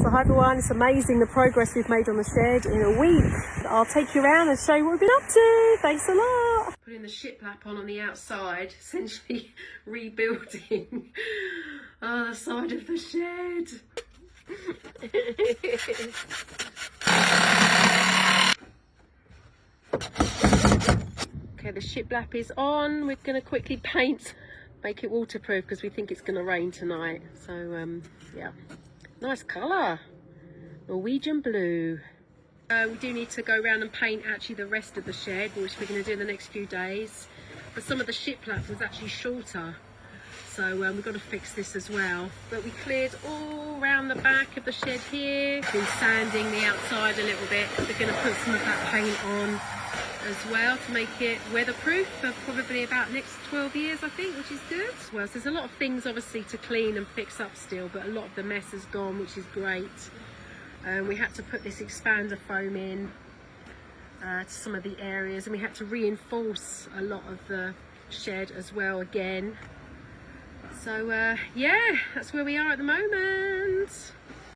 So hi everyone, it's amazing the progress we've made on the shed in a week. I'll take you around and show you what we've been up to. Thanks a lot. Putting the shiplap on the outside, essentially rebuilding the side of the shed. Okay, the shiplap is on. We're going to quickly paint, make it waterproof because we think it's going to rain tonight. So yeah, nice colour, Norwegian blue. We do need to go around and paint actually the rest of the shed, which we're going to do in the next few days. But some of the shiplap was actually shorter, so we've got to fix this as well. But we cleared all around the back of the shed here. Been sanding the outside a little bit. We're going to put some of that paint on as well to make it weatherproof for probably about next 12 years, I think, which is good. Well, so there's a lot of things obviously to clean and fix up still, but a lot of the mess is gone, which is great. We had to put this expander foam in to some of the areas, and we had to reinforce a lot of the shed as well again. So yeah, that's where we are at the moment.